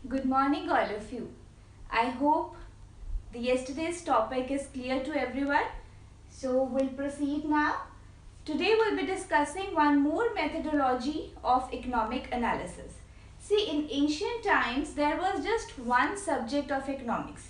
Good morning all of you. I hope yesterday's topic is clear to everyone. So we'll proceed now. Today we'll be discussing one more methodology of economic analysis. See, in ancient times there was just one subject of economics.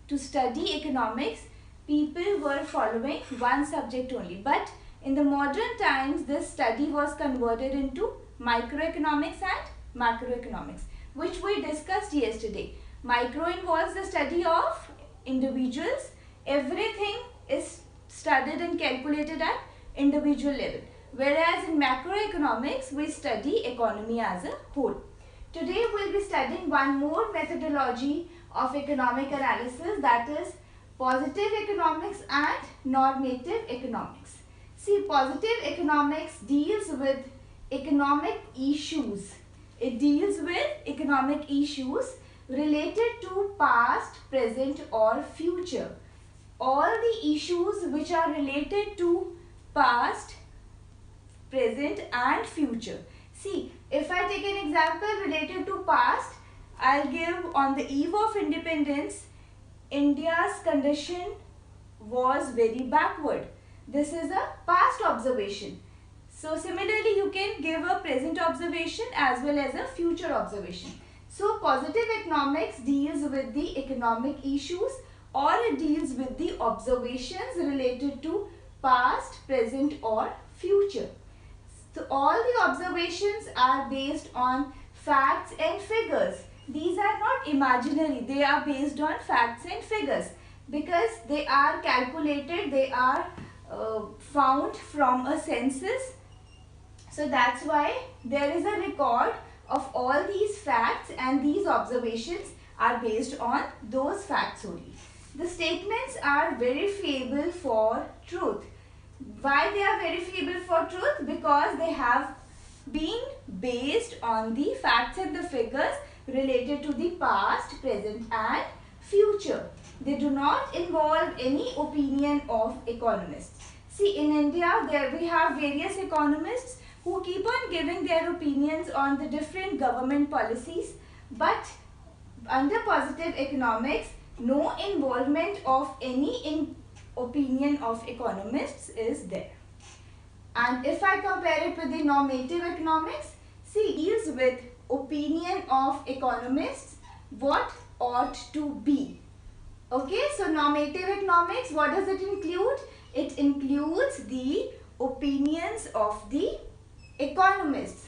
To study economics, people were following one subject only. But in the modern times, this study was converted into microeconomics and macroeconomics, which we discussed yesterday. Micro involves the study of individuals. Everything is studied and calculated at individual level. Whereas in macroeconomics, we study economy as a whole. Today, we will be studying one more methodology of economic analysis, that is positive economics and normative economics. See, positive economics deals with economic issues. It deals with economic issues related to past, present or future. All the issues which are related to past, present and future. See, if I take an example related to past, I'll give on the eve of independence, India's condition was very backward. This is a past observation. So similarly, you can give a present observation as well as a future observation. So positive economics deals with the economic issues or it deals with the observations related to past, present or future. So all the observations are based on facts and figures. These are not imaginary, they are based on facts and figures because they are calculated, they are found from a census. So that's why there is a record of all these facts and these observations are based on those facts only. The statements are verifiable for truth. Why they are verifiable for truth? Because they have been based on the facts and the figures related to the past, present and future. They do not involve any opinion of economists. See, in India there we have various economists who keep on giving their opinions on the different government policies, but under positive economics, no involvement of any opinion of economists is there. And if I compare it with the normative economics, see, deals with opinion of economists, what ought to be. Okay, so normative economics, what does it include? It includes the opinions of the economists.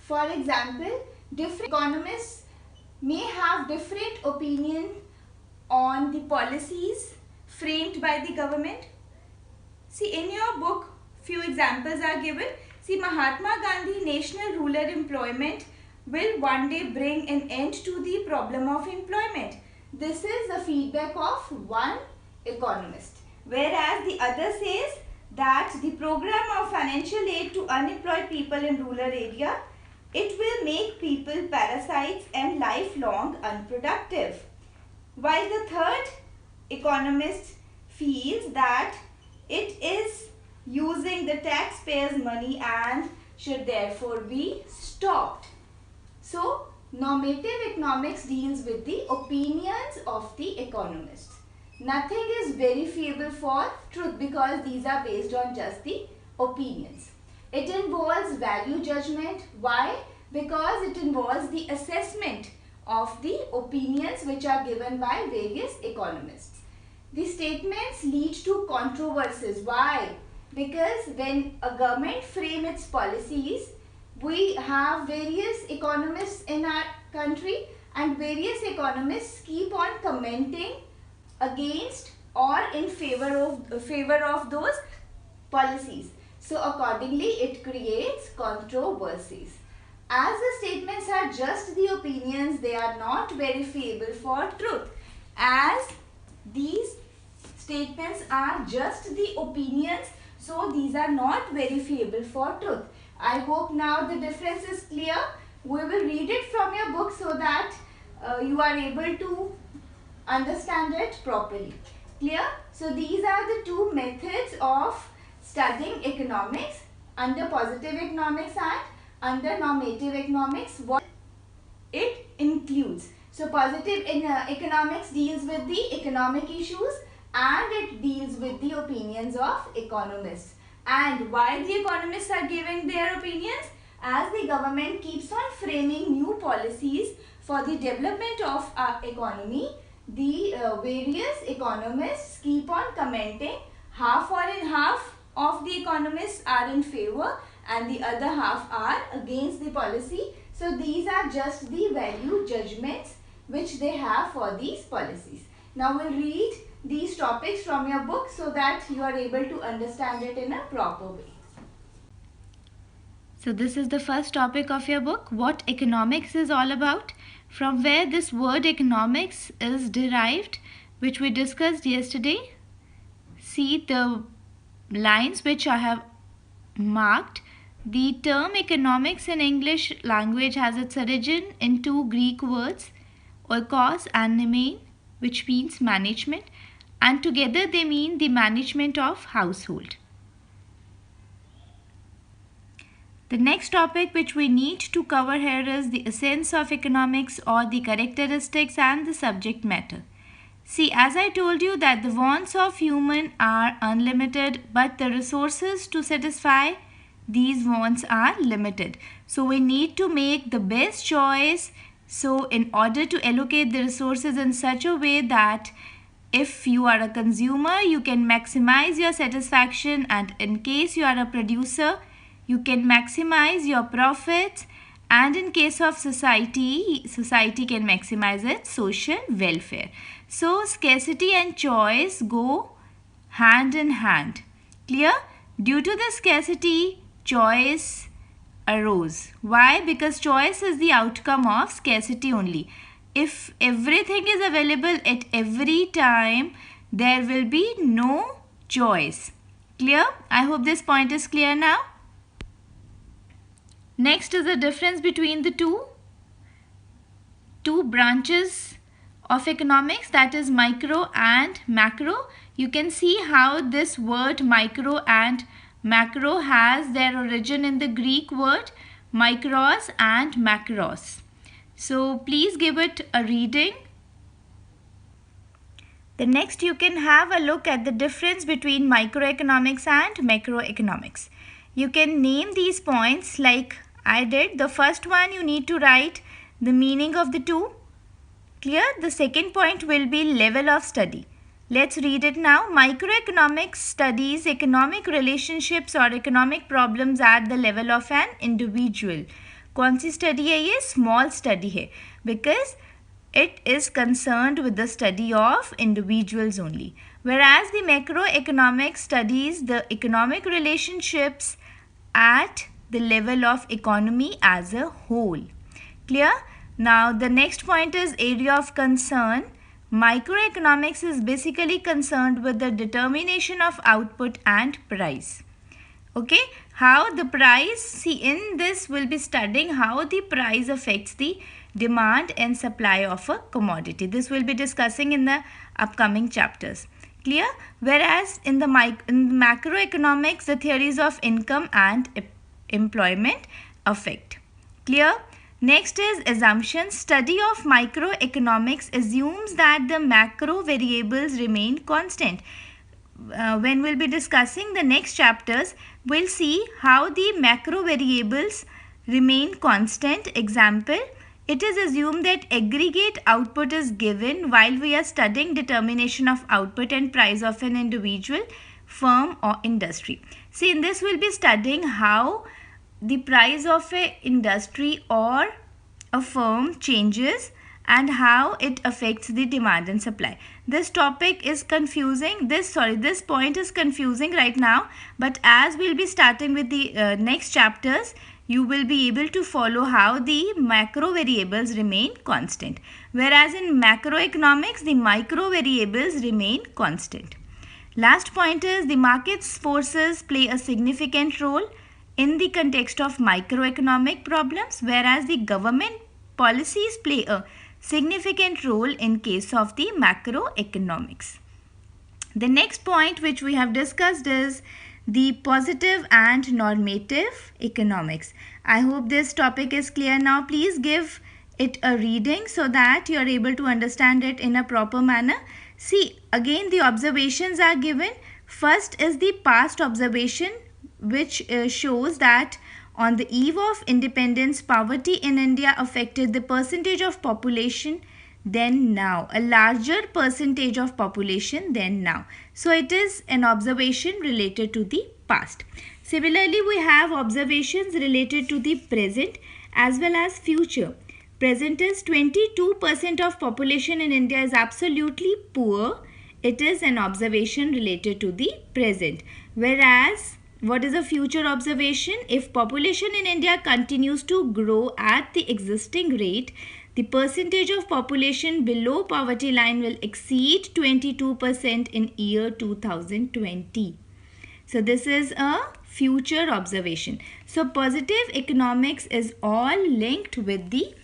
For example, different economists may have different opinion on the policies framed by the government. See, in your book, few examples are given. See, Mahatma Gandhi national rural employment will one day bring an end to the problem of employment. This is the feedback of one economist. Whereas the other says that the program of financial aid to unemployed people in rural area, it will make people parasites and lifelong unproductive. While the third economist feels that it is using the taxpayers' money and should therefore be stopped. So, normative economics deals with the opinions of the economists. Nothing is verifiable for truth because these are based on just the opinions. It involves value judgment. Why? Because it involves the assessment of the opinions which are given by various economists. The statements lead to controversies. Why? Because when a government frames its policies, we have various economists in our country and various economists keep on commenting against or in favor of those policies. So accordingly, it creates controversies. As the statements are just the opinions, they are not verifiable for truth. As these statements are just the opinions, so these are not verifiable for truth. I hope now the difference is clear. We will read it from your book so that you are able to understand it properly. Clear? So these are the two methods of studying economics under positive economics and under normative economics. What it includes. So positive in economics deals with the economic issues and it deals with the opinions of economists. And why the economists are giving their opinions? As the government keeps on framing new policies for the development of our economy, the various economists keep on commenting. Half or in half of the economists are in favor and the other half are against the policy. So these are just the value judgments which they have for these policies. Now we'll read these topics from your book so that you are able to understand it in a proper way. So this is the first topic of your book, what economics is all about, from where this word economics is derived, which we discussed yesterday. See the lines which I have marked. The term economics in English language has its origin in two Greek words, oikos and nemein, which means management, and together they mean the management of household. The next topic which we need to cover here is the essence of economics, or the characteristics and the subject matter. See, as I told you that the wants of human are unlimited, but the resources to satisfy these wants are limited. So we need to make the best choice. So in order to allocate the resources in such a way that if you are a consumer, you can maximize your satisfaction, and in case you are a producer, you can maximize your profits, and in case of society can maximize its social welfare. So scarcity and choice go hand in hand. Clear? Due to the scarcity, choice arose. Why? Because choice is the outcome of scarcity only. If everything is available at every time, there will be no choice. Clear? I hope this point is clear now. Next is the difference between the two branches of economics, that is micro and macro. You can see how this word micro and macro has their origin in the Greek word micros and macros. So please give it a reading. The next you can have a look at the difference between microeconomics and macroeconomics. You can name these points like I did. The first one, you need to write the meaning of the two. Clear? The second point will be level of study. Let's read it now. Microeconomics studies economic relationships or economic problems at the level of an individual. कौन सी study है ये? Small study है, because it is concerned with the study of individuals only. Whereas the macroeconomics studies the economic relationships at the level of economy as a whole. Clear? Now the next point is area of concern. Microeconomics is basically concerned with the determination of output and price. Okay, how the price, see in this we'll be studying how the price affects the demand and supply of a commodity. This we'll be discussing in the upcoming chapters. Clear? Whereas in the macroeconomics, the theories of income and employment affect. Clear? Next is assumptions. Study of microeconomics assumes that the macro variables remain constant. When we'll be discussing the next chapters, we'll see how the macro variables remain constant. Example, it is assumed that aggregate output is given while we are studying determination of output and price of an individual firm or industry. See, in this we'll be studying how the price of an industry or a firm changes and how it affects the demand and supply. This topic is confusing. This point is confusing right now, but as we'll be starting with the next chapters, you will be able to follow how the macro variables remain constant. Whereas in macroeconomics, the micro variables remain constant. Last point is the market's forces play a significant role in the context of microeconomic problems, whereas the government policies play a significant role in case of the macroeconomics. The next point which we have discussed is the positive and normative economics. I hope this topic is clear now. Please give it a reading so that you are able to understand it in a proper manner. See, again the observations are given. First is the past observation, which shows that on the eve of independence, poverty in India affected the percentage of population then now, a larger percentage of population than now. So it is an observation related to the past. Similarly, we have observations related to the present as well as future. Present is 22% of population in India is absolutely poor. It is an observation related to the present. Whereas, what is a future observation? If population in India continues to grow at the existing rate, the percentage of population below poverty line will exceed 22% in year 2020. So this is a future observation. So positive economics is all linked with the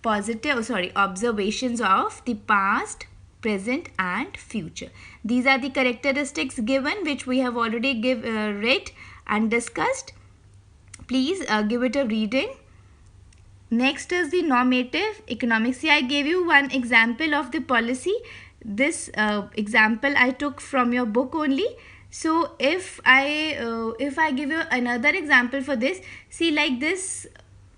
observations of the past, present and future. These are the characteristics given, which we have already read and discussed. Please give it a reading. Next is the normative economics. See, I gave you one example of the policy. This example I took from your book only. So if I give you another example for this, see, like this,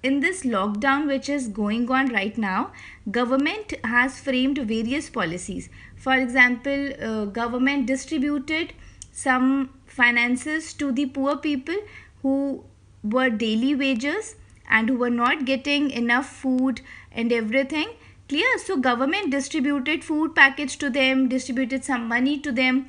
in this lockdown which is going on right now, government has framed various policies. For example, government distributed some finances to the poor people who were daily wagers and who were not getting enough food and everything. Clear? So government distributed food package to them, distributed some money to them,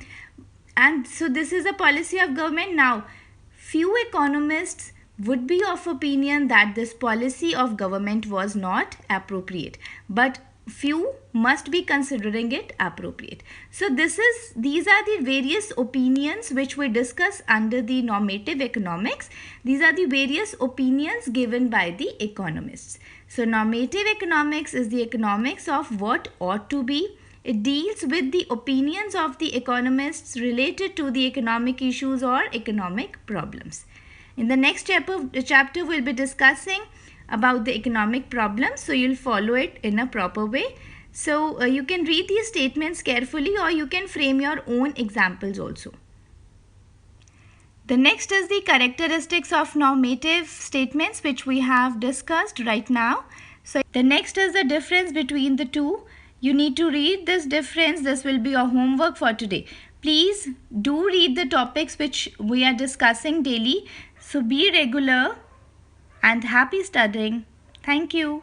and so this is a policy of government. Now, few economists would be of opinion that this policy of government was not appropriate, but few must be considering it appropriate. So these are the various opinions which we discuss under the normative economics. These are the various opinions given by the economists. So normative economics is the economics of what ought to be. It deals with the opinions of the economists related to the economic issues or economic problems. In the next chapter we'll be discussing about the economic problems, so you'll follow it in a proper way. So you can read these statements carefully, or you can frame your own examples also. The next is the characteristics of normative statements, which we have discussed right now. So the next is the difference between the two. You need to read this difference. This will be your homework for today. Please do read the topics which we are discussing daily. So be regular and happy studying. Thank you.